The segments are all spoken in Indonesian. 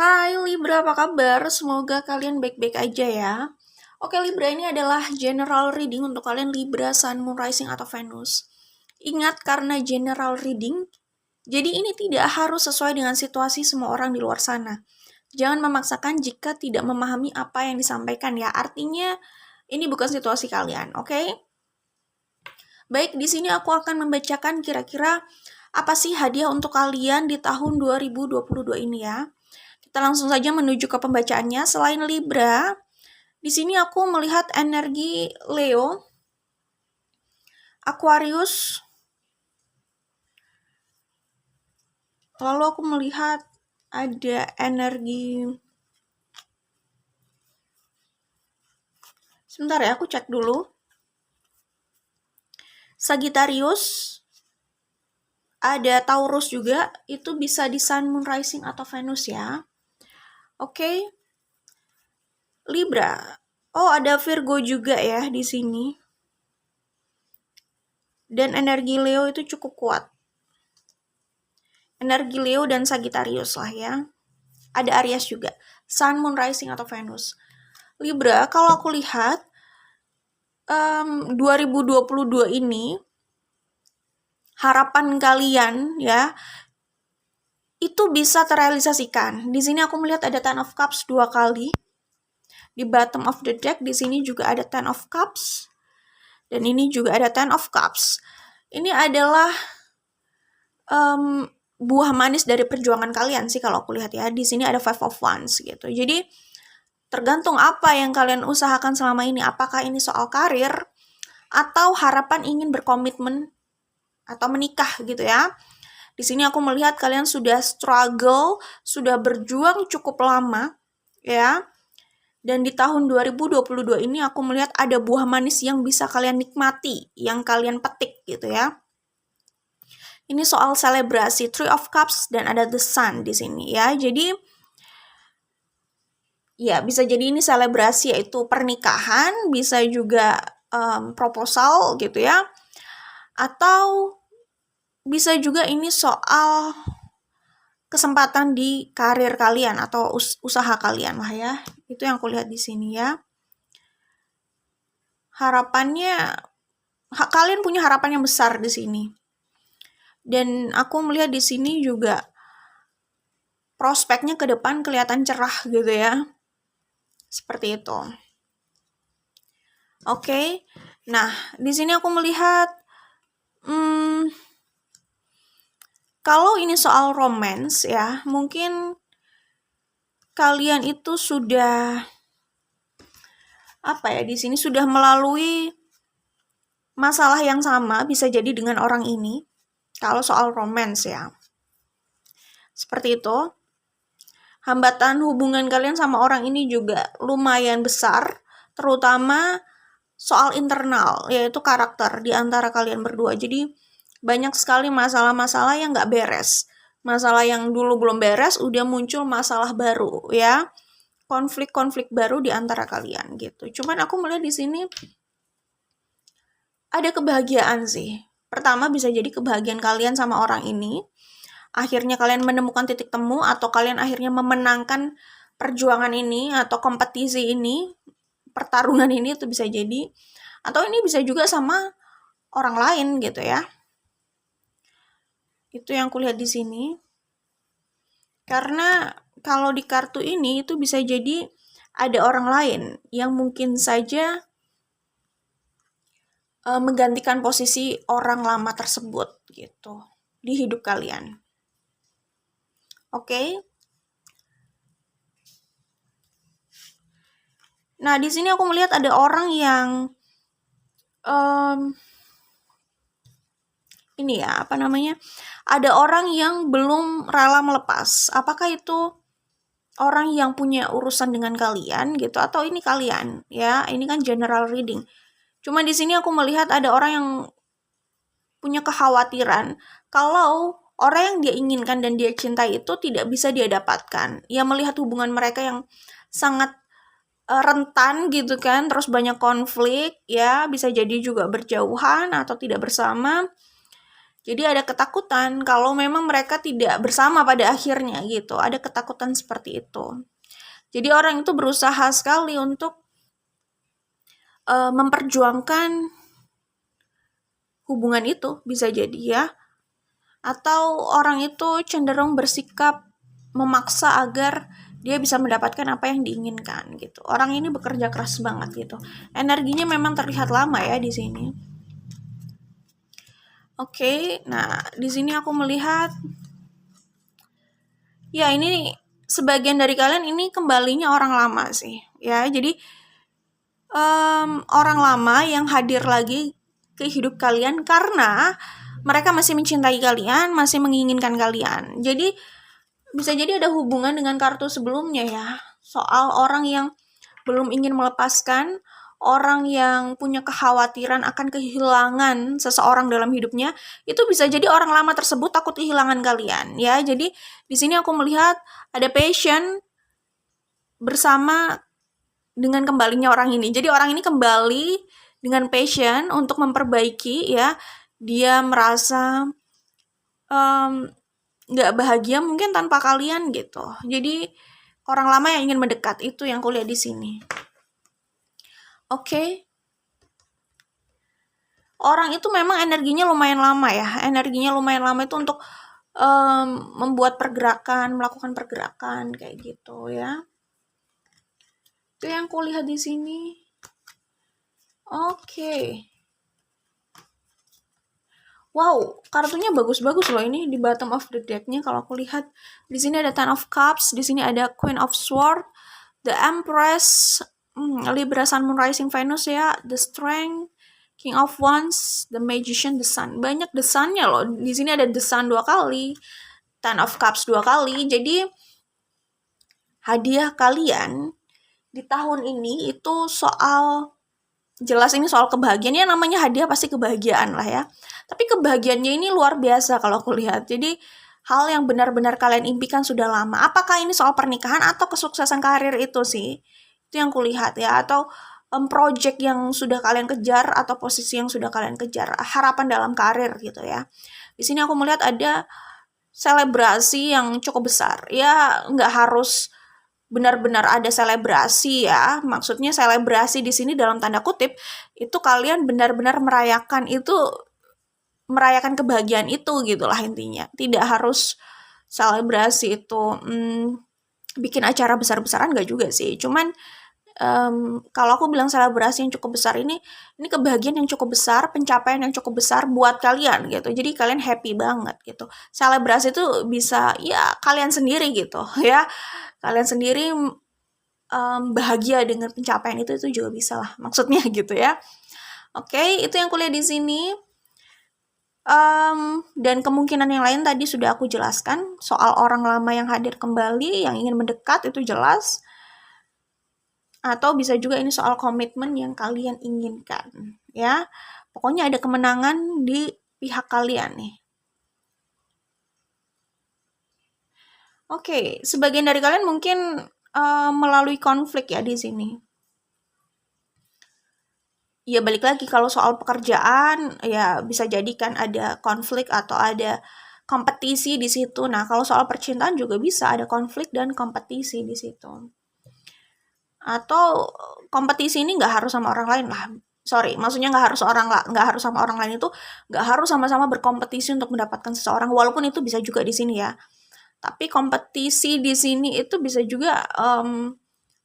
Hai Libra, apa kabar? Semoga kalian baik-baik aja ya. Oke Libra, ini adalah general reading untuk kalian Libra, Sun, Moon, Rising, atau Venus. Ingat, karena general reading, jadi ini tidak harus sesuai dengan situasi semua orang di luar sana. Jangan memaksakan jika tidak memahami apa yang disampaikan ya. Artinya, ini bukan situasi kalian, oke? Baik, di sini aku akan membacakan kira-kira apa sih hadiah untuk kalian di tahun 2022 ini ya. Kita langsung saja menuju ke pembacaannya. Selain Libra, di sini aku melihat energi Leo, Aquarius, lalu aku melihat ada energi, sebentar ya, aku cek dulu. Sagittarius, ada Taurus juga, itu bisa di Sun, Moon, Rising, atau Venus ya. Oke. Libra. Oh, ada Virgo juga ya di sini. Dan energi Leo itu cukup kuat. Energi Leo dan Sagittarius lah ya. Ada Aries juga. Sun, Moon, Rising, atau Venus. Libra, kalau aku lihat 2022 ini harapan kalian ya itu bisa terrealisasikan. Di sini aku melihat ada Ten of Cups 2 kali. Di bottom of the deck di sini juga ada Ten of Cups. Dan ini juga ada Ten of Cups. Ini adalah buah manis dari perjuangan kalian sih kalau aku lihat ya. Di sini ada Five of Wands gitu. Jadi tergantung apa yang kalian usahakan selama ini. Apakah ini soal karir atau harapan ingin berkomitmen atau menikah gitu ya. Di sini aku melihat kalian sudah struggle, sudah berjuang cukup lama ya. Dan di tahun 2022 ini aku melihat ada buah manis yang bisa kalian nikmati, yang kalian petik gitu ya. Ini soal selebrasi, Three of Cups dan ada The Sun di sini ya. Jadi ya bisa jadi ini selebrasi yaitu pernikahan, bisa juga proposal gitu ya. Atau bisa juga ini soal kesempatan di karir kalian atau usaha kalian lah ya. Itu yang aku lihat di sini ya. Harapannya kalian punya harapan yang besar di sini. Dan aku melihat di sini juga prospeknya ke depan kelihatan cerah gitu ya. Seperti itu. Oke. Nah, di sini aku melihat kalau ini soal romance ya, mungkin kalian itu sudah di sini sudah melalui masalah yang sama, bisa jadi dengan orang ini. Kalau soal romance ya. Seperti itu. Hambatan hubungan kalian sama orang ini juga lumayan besar, terutama soal internal, yaitu karakter di antara kalian berdua. Jadi banyak sekali masalah-masalah yang nggak beres. Masalah yang dulu belum beres, udah muncul masalah baru ya. Konflik-konflik baru di antara kalian gitu. Cuman aku melihat di sini ada kebahagiaan sih. Pertama bisa jadi kebahagiaan kalian sama orang ini. Akhirnya kalian menemukan titik temu atau kalian akhirnya memenangkan perjuangan ini atau kompetisi ini, pertarungan ini itu bisa jadi. Atau ini bisa juga sama orang lain gitu ya. Itu yang kulihat di sini. Karena kalau di kartu ini itu bisa jadi ada orang lain yang mungkin saja menggantikan posisi orang lama tersebut gitu di hidup kalian. Oke. Nah, di sini aku melihat ada orang yang ini ya, ada orang yang belum rela melepas. Apakah itu orang yang punya urusan dengan kalian gitu atau ini kalian ya? Ini kan general reading. Cuma di sini aku melihat ada orang yang punya kekhawatiran kalau orang yang dia inginkan dan dia cintai itu tidak bisa dia dapatkan. Ia melihat hubungan mereka yang sangat rentan gitu kan, terus banyak konflik ya, bisa jadi juga berjauhan atau tidak bersama. Jadi ada ketakutan kalau memang mereka tidak bersama pada akhirnya gitu. Ada ketakutan seperti itu. Jadi orang itu berusaha sekali untuk memperjuangkan hubungan itu, bisa jadi ya. Atau orang itu cenderung bersikap memaksa agar dia bisa mendapatkan apa yang diinginkan gitu. Orang ini bekerja keras banget gitu. Energinya memang terlihat lama ya di sini. Oke, nah di sini aku melihat ya ini sebagian dari kalian ini kembalinya orang lama sih ya. Jadi orang lama yang hadir lagi ke hidup kalian karena mereka masih mencintai kalian, masih menginginkan kalian. Jadi bisa jadi ada hubungan dengan kartu sebelumnya ya. Soal orang yang belum ingin melepaskan, orang yang punya kekhawatiran akan kehilangan seseorang dalam hidupnya, itu bisa jadi orang lama tersebut takut kehilangan kalian ya. Jadi di sini aku melihat ada passion bersama dengan kembalinya orang ini. Jadi orang ini kembali dengan passion untuk memperbaiki ya. Dia merasa nggak bahagia mungkin tanpa kalian gitu. Jadi orang lama yang ingin mendekat, itu yang kulihat di sini. Oke. Orang itu memang energinya lumayan lama ya. Energinya lumayan lama itu untuk membuat pergerakan, melakukan pergerakan kayak gitu ya. Itu yang kulihat di sini. Oke. Wow, kartunya bagus-bagus loh ini di bottom of the deck-nya. Kalau aku lihat di sini ada Ten of Cups, di sini ada Queen of Swords, The Empress, Libra Sun Moon Rising Venus ya, The Strength, King of Wands, The Magician, The Sun. Banyak The Sun-nya loh. Di sini ada The Sun 2 kali, Ten of Cups 2 kali. Jadi hadiah kalian di tahun ini itu soal, jelas ini soal kebahagiaan ya, namanya hadiah pasti kebahagiaan lah ya. Tapi kebahagiaannya ini luar biasa kalau aku lihat. Jadi hal yang benar-benar kalian impikan sudah lama. Apakah ini soal pernikahan atau kesuksesan karir itu sih? Itu yang kulihat ya. Atau project yang sudah kalian kejar atau posisi yang sudah kalian kejar. Harapan dalam karir gitu ya. Di sini aku melihat ada selebrasi yang cukup besar. Ya nggak harus benar-benar ada selebrasi ya. Maksudnya selebrasi di sini dalam tanda kutip itu kalian benar-benar merayakan kebahagiaan itu gitulah intinya. Tidak harus selebrasi itu bikin acara besar-besaran nggak juga sih. Cuman kalau aku bilang selebrasi yang cukup besar ini kebahagiaan yang cukup besar, pencapaian yang cukup besar buat kalian gitu. Jadi kalian happy banget gitu. Selebrasi itu bisa ya kalian sendiri gitu ya. Kalian sendiri bahagia dengan pencapaian itu juga bisa lah maksudnya gitu ya. Oke, itu yang kuliah di sini. Dan kemungkinan yang lain tadi sudah aku jelaskan soal orang lama yang hadir kembali, yang ingin mendekat itu jelas. Atau bisa juga ini soal komitmen yang kalian inginkan ya. Pokoknya ada kemenangan di pihak kalian nih. Oke, sebagian dari kalian mungkin melalui konflik ya di sini. Ya balik lagi kalau soal pekerjaan ya bisa jadi kan ada konflik atau ada kompetisi di situ. Nah, kalau soal percintaan juga bisa ada konflik dan kompetisi di situ. Atau kompetisi ini nggak harus sama orang lain lah. Sorry, maksudnya nggak harus sama orang lain itu nggak harus sama-sama berkompetisi untuk mendapatkan seseorang. Walaupun itu bisa juga di sini ya. Tapi kompetisi di sini itu bisa juga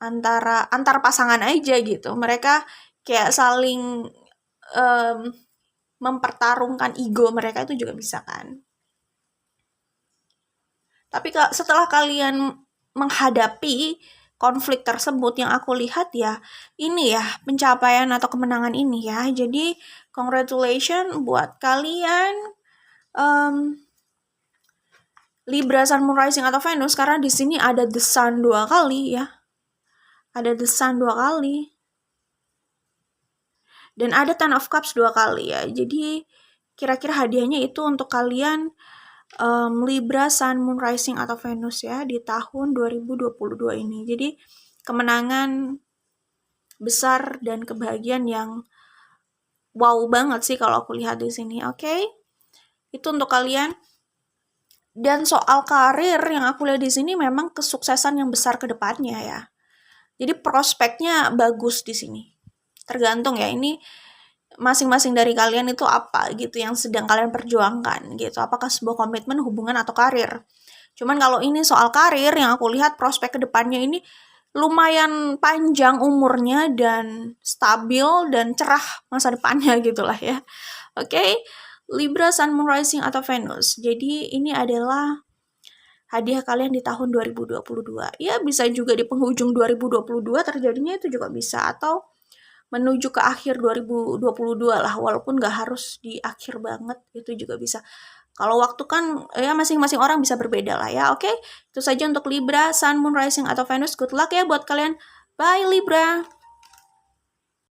antar pasangan aja gitu. Mereka kayak saling mempertarungkan ego mereka itu juga bisa kan. Tapi setelah kalian menghadapi konflik tersebut yang aku lihat ya, ini ya pencapaian atau kemenangan ini ya. Jadi congratulations buat kalian Libra Sun Moon Rising atau Venus, karena di sini ada The Sun 2 kali ya. Ada The Sun 2 kali. Dan ada Ten of Cups 2 kali ya. Jadi kira-kira hadiahnya itu untuk kalian Libra Sun Moon Rising atau Venus ya di tahun 2022 ini. Jadi kemenangan besar dan kebahagiaan yang wow banget sih kalau aku lihat di sini. Oke. Itu untuk kalian. Dan soal karir yang aku lihat di sini memang kesuksesan yang besar ke depannya ya. Jadi prospeknya bagus di sini. Tergantung ya, ini masing-masing dari kalian itu apa gitu yang sedang kalian perjuangkan gitu. Apakah sebuah komitmen, hubungan, atau karir. Cuman kalau ini soal karir, yang aku lihat prospek ke depannya ini lumayan panjang umurnya dan stabil dan cerah masa depannya gitulah ya. Oke, Libra, Sun, Moon, Rising, atau Venus. Jadi ini adalah hadiah kalian di tahun 2022. Ya bisa juga di penghujung 2022 terjadinya itu juga bisa. Atau menuju ke akhir 2022 lah, walaupun nggak harus di akhir banget, itu juga bisa. Kalau waktu kan ya masing-masing orang bisa berbeda lah ya. Oke, itu saja untuk Libra, Sun, Moon, Rising, atau Venus. Good luck ya buat kalian. Bye Libra.